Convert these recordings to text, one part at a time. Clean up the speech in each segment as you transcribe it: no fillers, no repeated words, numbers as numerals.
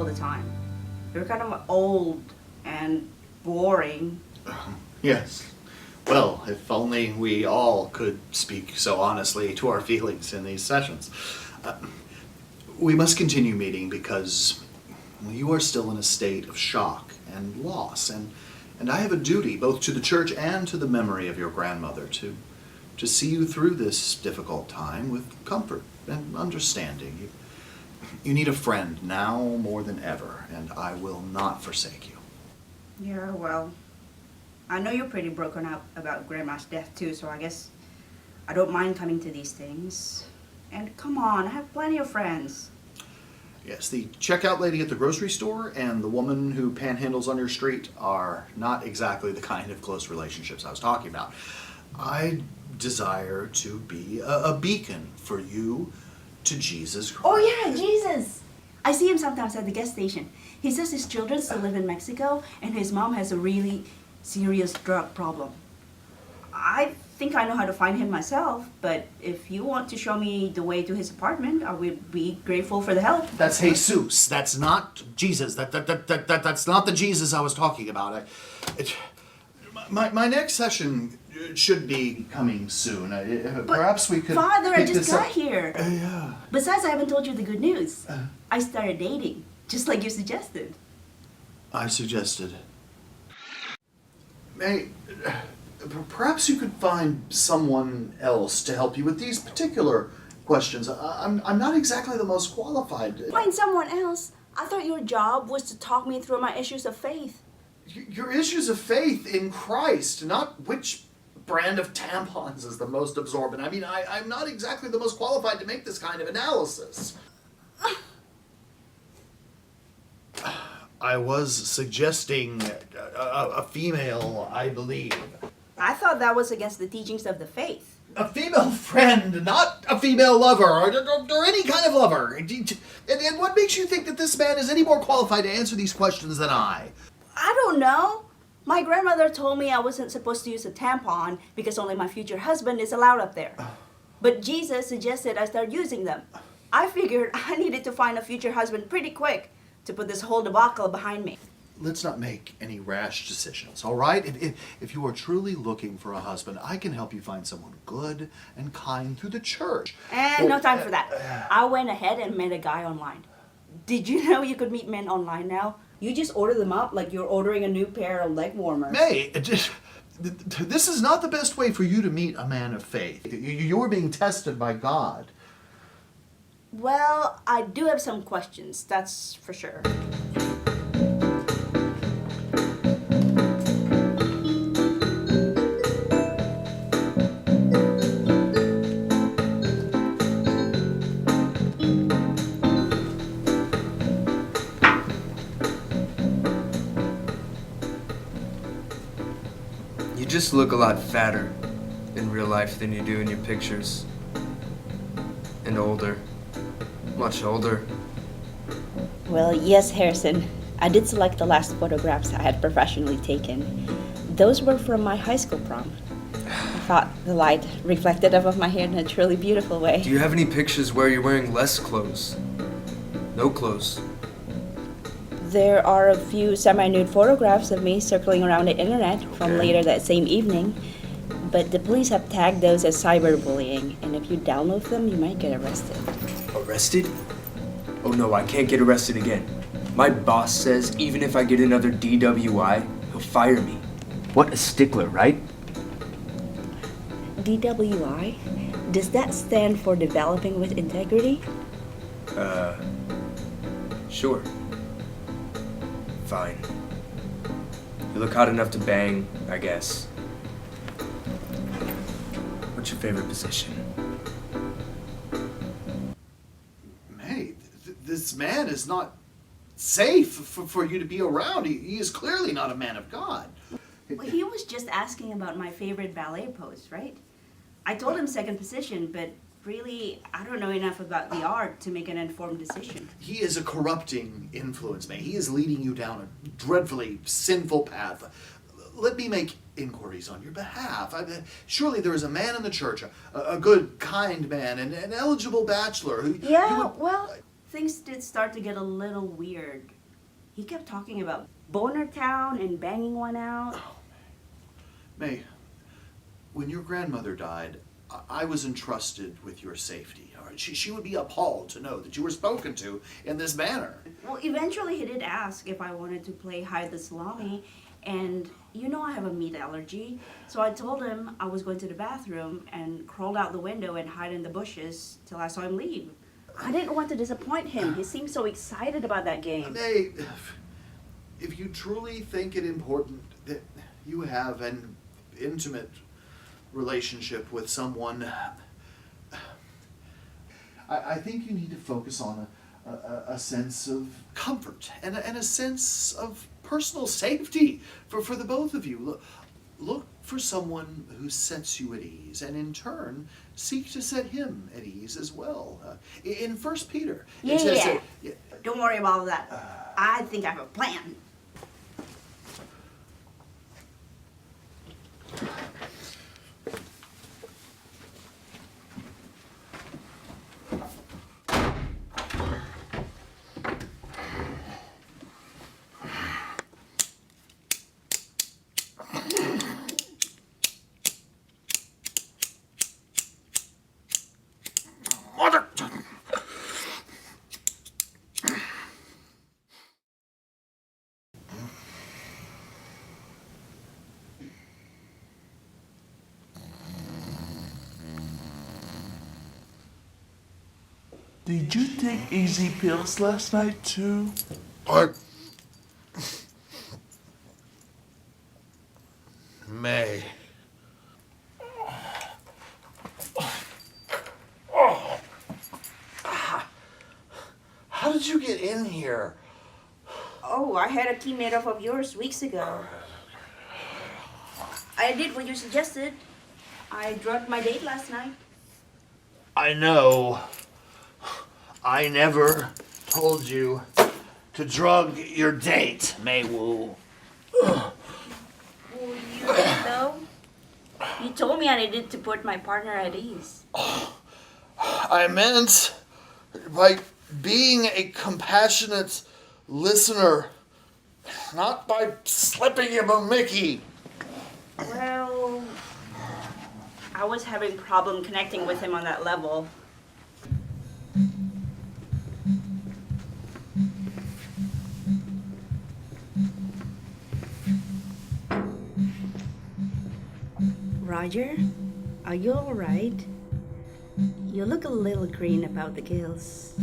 all the time. You're kind of old and boring. Yes. Well, if only we all could speak so honestly to our feelings in these sessions. We must continue meeting because you are still in a state of shock and loss, and I have a duty both to the church and to the memory of your grandmother to see you through this difficult time with comfort and understanding. You need a friend now more than ever, and I will not forsake you. Yeah, well, I know you're pretty broken up about Grandma's death too, so I guess I don't mind coming to these things. And come on, I have plenty of friends. Yes, the checkout lady at the grocery store and the woman who panhandles on your street are not exactly the kind of close relationships I was talking about. I desire to be a beacon for you to Jesus Christ. Oh yeah, Jesus! I see him sometimes at the gas station. He says his children still live in Mexico and his mom has a really serious drug problem. I think I know how to find him myself, but if you want to show me the way to his apartment, I would be grateful for the help. That's Jesus. That's not Jesus. That's not the Jesus I was talking about. My next session should be coming soon. Perhaps we could. Father, I just got here. Yeah. Besides, I haven't told you the good news. I started dating, just like you suggested. I suggested. May. Perhaps you could find someone else to help you with these particular questions. I'm not exactly the most qualified. Find someone else? I thought your job was to talk me through my issues of faith. Your issues of faith in Christ, not which brand of tampons is the most absorbent. I mean, I'm not exactly the most qualified to make this kind of analysis. I was suggesting a female, I believe. I thought that was against the teachings of the faith. A female friend, not a female lover, or any kind of lover. And what makes you think that this man is any more qualified to answer these questions than I? I don't know. My grandmother told me I wasn't supposed to use a tampon because only my future husband is allowed up there. But Jesus suggested I start using them. I figured I needed to find a future husband pretty quick to put this whole debacle behind me. Let's not make any rash decisions, all right? If you are truly looking for a husband, I can help you find someone good and kind through the church. And no time for that. I went ahead and met a guy online. Did you know you could meet men online now? You just order them up like you're ordering a new pair of leg warmers. May, this is not the best way for you to meet a man of faith. You're being tested by God. Well, I do have some questions, that's for sure. You just look a lot fatter in real life than you do in your pictures. And older. Much older. Well, yes, Harrison. I did select the last photographs I had professionally taken. Those were from my high school prom. I thought the light reflected off of my hair in a truly beautiful way. Do you have any pictures where you're wearing less clothes? No clothes? There are a few semi-nude photographs of me circling around the internet from later that same evening. But the police have tagged those as cyberbullying, and if you download them, you might get arrested. Arrested? Oh no, I can't get arrested again. My boss says even if I get another DWI, he'll fire me. What a stickler, right? DWI? Does that stand for Developing with Integrity? Sure. Fine. You look hot enough to bang, I guess. What's your favorite position? Hey, this man is not safe for you to be around. He is clearly not a man of God. Well, he was just asking about my favorite ballet pose, right? I told him second position, but really, I don't know enough about the art to make an informed decision. He is a corrupting influence, man. He is leading you down a dreadfully sinful path. Let me make inquiries on your behalf. Surely there is a man in the church, a good, kind man, an eligible bachelor who... Well, things did start to get a little weird. He kept talking about Boner Town and banging one out. May, when your grandmother died, I was entrusted with your safety. All right? She would be appalled to know that you were spoken to in this manner. Well, eventually he did ask if I wanted to play hide the salami, and you know I have a meat allergy, so I told him I was going to the bathroom and crawled out the window and hid in the bushes till I saw him leave. I didn't want to disappoint him. He seemed so excited about that game. May, if you truly think it important that you have an intimate relationship with someone, I think you need to focus on a sense of comfort and a sense of personal safety for the both of you. Look for someone who sets you at ease, and in turn, seek to set him at ease as well. In 1 Peter, it says that, Don't worry about all that. I think I have a plan. Mother! Did you take easy pills last night too? What? May. How did you get in here? Oh, I had a key made off of yours weeks ago. I did what you suggested. I drugged my date last night. I know. I never told you to drug your date, May Wu. Well, you did though. You told me I needed to put my partner at ease. I meant by being a compassionate listener, not by slipping him a Mickey. Well, I was having problem connecting with him on that level. Roger, are you all right? You look a little green about the gills.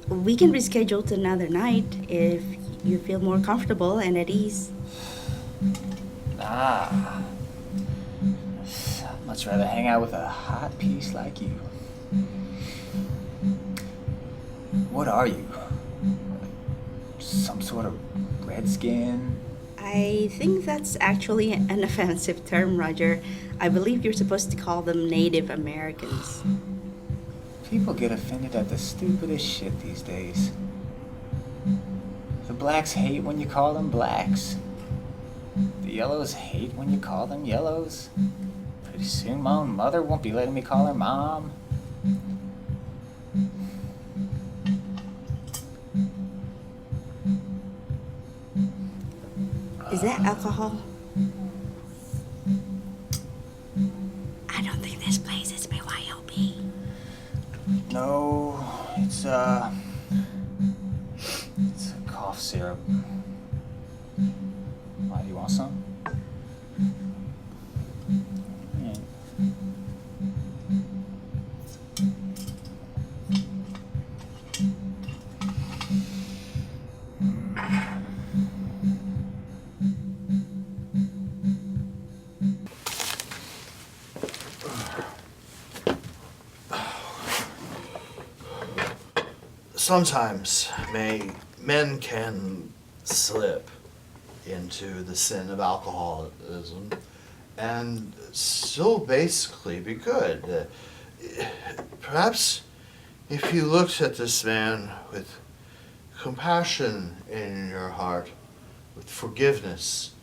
We can reschedule to another night if you feel more comfortable and at ease. I'd much rather hang out with a hot piece like you. What are you? Some sort of redskin? I think that's actually an offensive term, Roger. I believe you're supposed to call them Native Americans. People get offended at the stupidest shit these days. The blacks hate when you call them blacks. The yellows hate when you call them yellows. Pretty soon my own mother won't be letting me call her mom. Is that alcohol? I don't think this place is BYOB. No, it's a cough syrup. Why, do you want some? Yeah. Sometimes men can slip into the sin of alcoholism and still basically be good. Perhaps if you looked at this man with compassion in your heart, with forgiveness,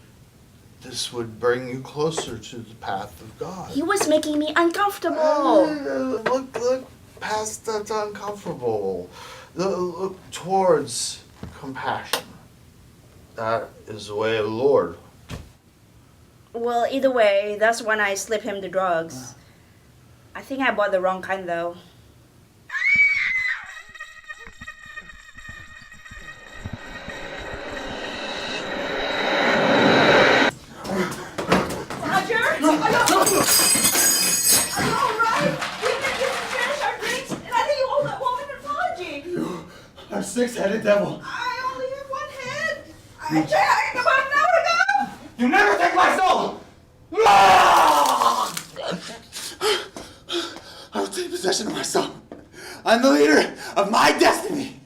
this would bring you closer to the path of God. He was making me uncomfortable. Look past that uncomfortable. Look towards compassion. That is the way of the Lord. Well, either way, that's when I slip him the drugs. I think I bought the wrong kind though. Roger? Are you alright? We didn't finish our drinks, and I think you owe that woman an apology. You are a six-headed devil. I only have one head. I checked about an hour ago. You never take my soul! I will take possession of my soul. I'm the leader of my destiny.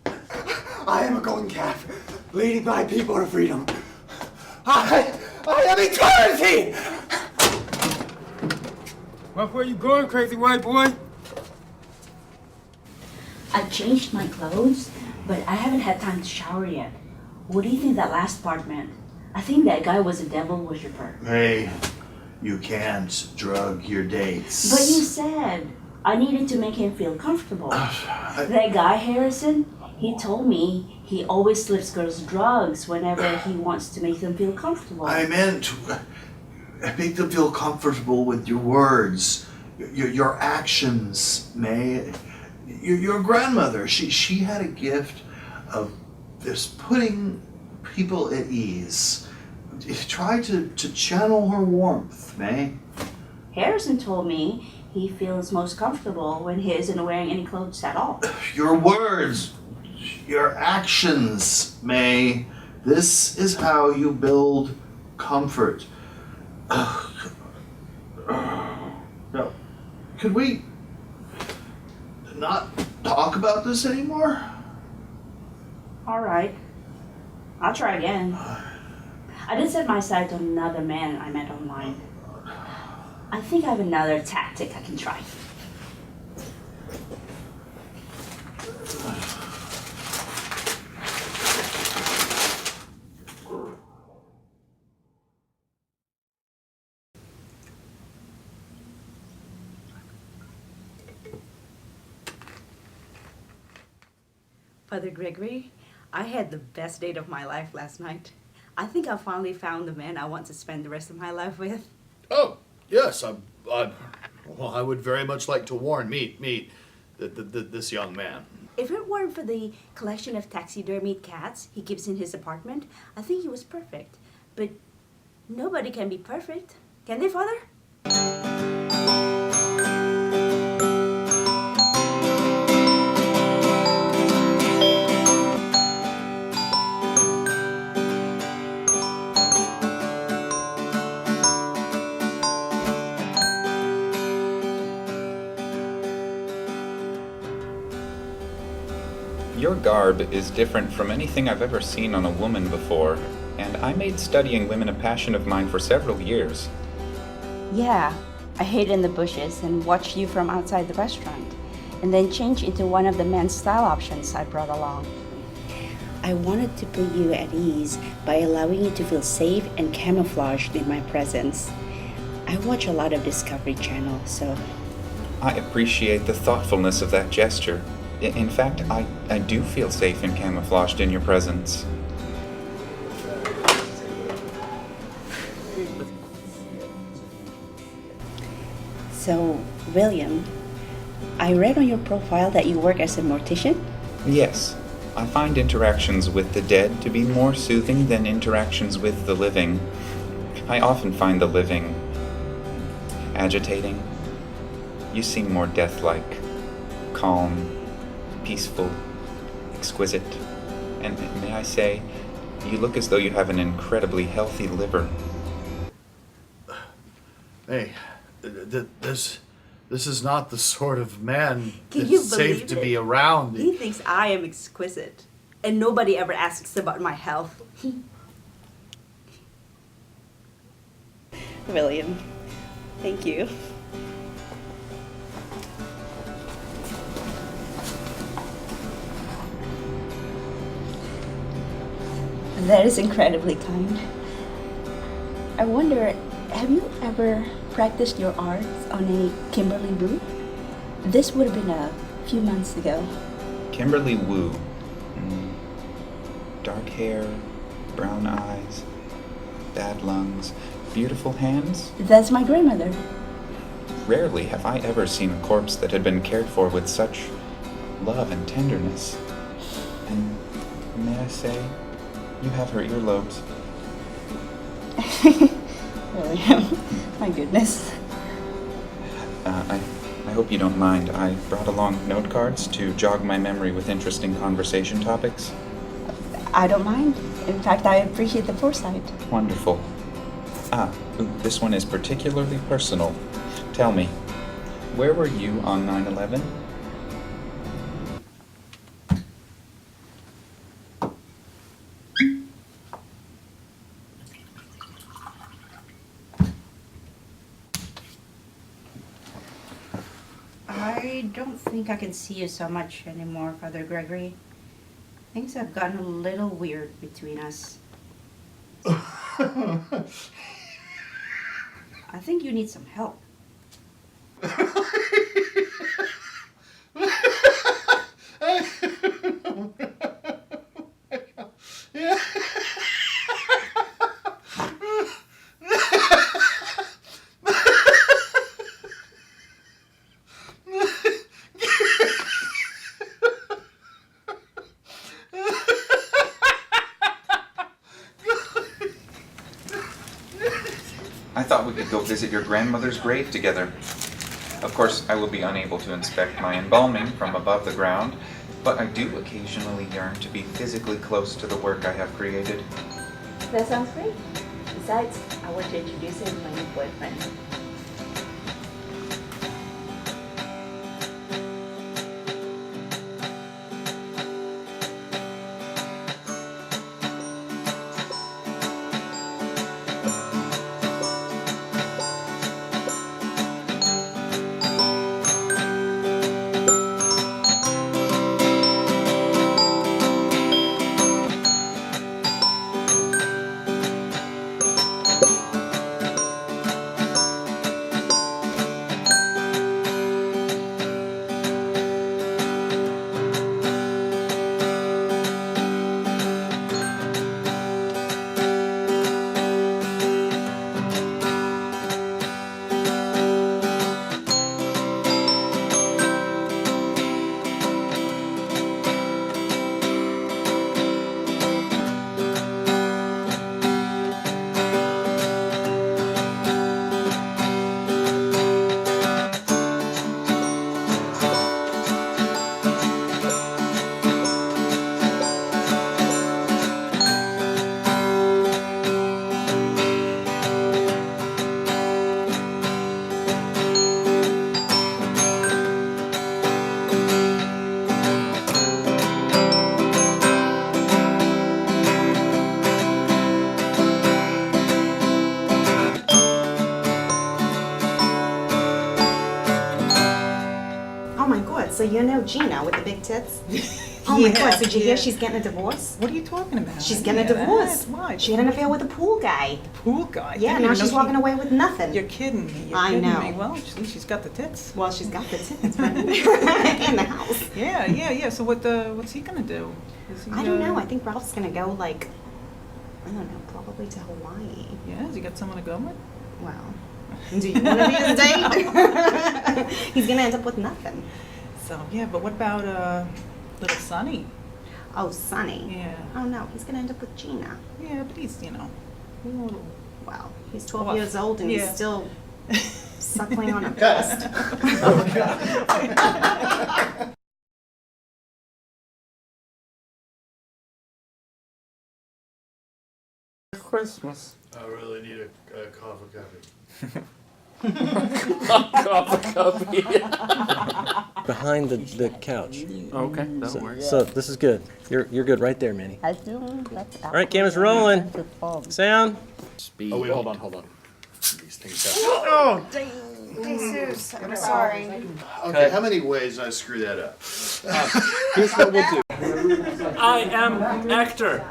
I am a golden calf, leading my people to freedom. I am eternity! Where you going, crazy white boy? I changed my clothes, but I haven't had time to shower yet. What do you think that last part meant? I think that guy was a devil worshiper. Hey, you can't drug your dates. But you said I needed to make him feel comfortable. That guy, Harrison, he told me he always slips girls drugs whenever he wants to make them feel comfortable. I meant make them feel comfortable with your words, your actions, May. Your grandmother, she had a gift of just putting people at ease. Try to channel her warmth, May. Harrison told me he feels most comfortable when he isn't wearing any clothes at all. Your words, your actions, May. This is how you build comfort. Now, could we not talk about this anymore? All right, I'll try again. I did set my sights on another man I met online. I think I have another tactic I can try. Father Gregory, I had the best date of my life last night. I think I finally found the man I want to spend the rest of my life with. Oh, yes, I would very much like to warn Meek, this young man. If it weren't for the collection of taxidermied cats he keeps in his apartment, I think he was perfect. But nobody can be perfect, can they, Father? Your garb is different from anything I've ever seen on a woman before, and I made studying women a passion of mine for several years. Yeah, I hid in the bushes and watched you from outside the restaurant, and then changed into one of the men's style options I brought along. I wanted to put you at ease by allowing you to feel safe and camouflaged in my presence. I watch a lot of Discovery Channel, so... I appreciate the thoughtfulness of that gesture. In fact, I do feel safe and camouflaged in your presence. So, William, I read on your profile that you work as a mortician? Yes, I find interactions with the dead to be more soothing than interactions with the living. I often find the living agitating. You seem more death-like, calm, peaceful, exquisite, and may I say, you look as though you have an incredibly healthy liver. Hey, this is not the sort of man Can you that's safe believe to it? be around. He thinks I am exquisite, and nobody ever asks about my health. William, thank you. That is incredibly kind. I wonder, have you ever practiced your arts on a Kimberly route? This would have been a few months ago. Kimberly Wu. Dark hair, brown eyes, bad lungs, beautiful hands. That's my grandmother. Rarely have I ever seen a corpse that had been cared for with such love and tenderness. And may I say, you have her earlobes. Really? My goodness. I hope you don't mind. I brought along note cards to jog my memory with interesting conversation topics. I don't mind. In fact, I appreciate the foresight. Wonderful. This one is particularly personal. Tell me, where were you on 9/11? I don't think I can see you so much anymore, Father Gregory. Things have gotten a little weird between us. I think you need some help. I thought we could go visit your grandmother's grave together. Of course, I will be unable to inspect my embalming from above the ground, but I do occasionally yearn to be physically close to the work I have created. That sounds great. Besides, I want to introduce him to my new boyfriend. So you know Gina with the big tits? Oh my God, so did you hear she's getting a divorce? What are you talking about? She's I getting a didn't hear divorce. that. Why? She had an affair with a pool guy. Pool guy? Yeah, Didn't now even she's know walking away with nothing. You're kidding me. You're I kidding know. me. Well, at least she's got the tits. Well, she's got the tits right in the house. Yeah. So what's he gonna do? Is he, I don't know. I think Ralph's gonna go like, I don't know, probably to Hawaii. Yeah, has he got someone to go with? Well, do you want to be his date? He's gonna end up with nothing. So yeah, but what about little Sonny? Oh, Sonny. Yeah. Oh no, he's gonna end up with Gina. Yeah, but he's, a little. Well, he's 12 Well, years old and he's yeah. still suckling on a breast. Christmas. I really need a coffee copy. Behind the couch. Okay, that'll work. So this is good. You're good right there, Manny. I do. That's All right, camera's rolling. Sound. Oh, wait, hold on. These things have... Jesus, I'm sorry. Okay, how many ways did I screw that up? Here's what we'll do. I am actor.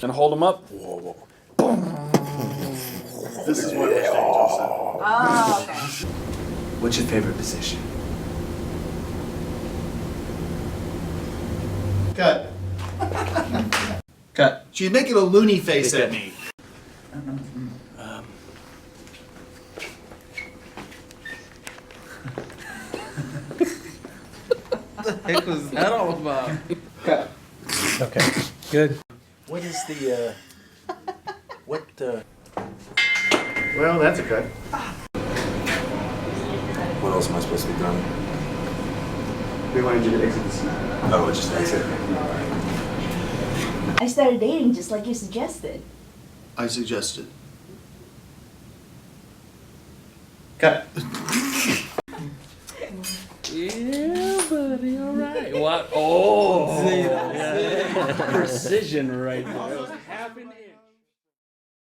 And hold them up. Whoa. This is what we're saying to us. What's your favorite position? Cut. Cut. She's making a loony face at me. What the heck was that all about? Okay, good. What is the, Well, that's a cut. What else am I supposed to be doing? We wanted you to exit the scene. Oh, just exit. I started dating just like you suggested. I suggested. Cut. Yeah, buddy, all right. What? Oh, yeah. Precision right there.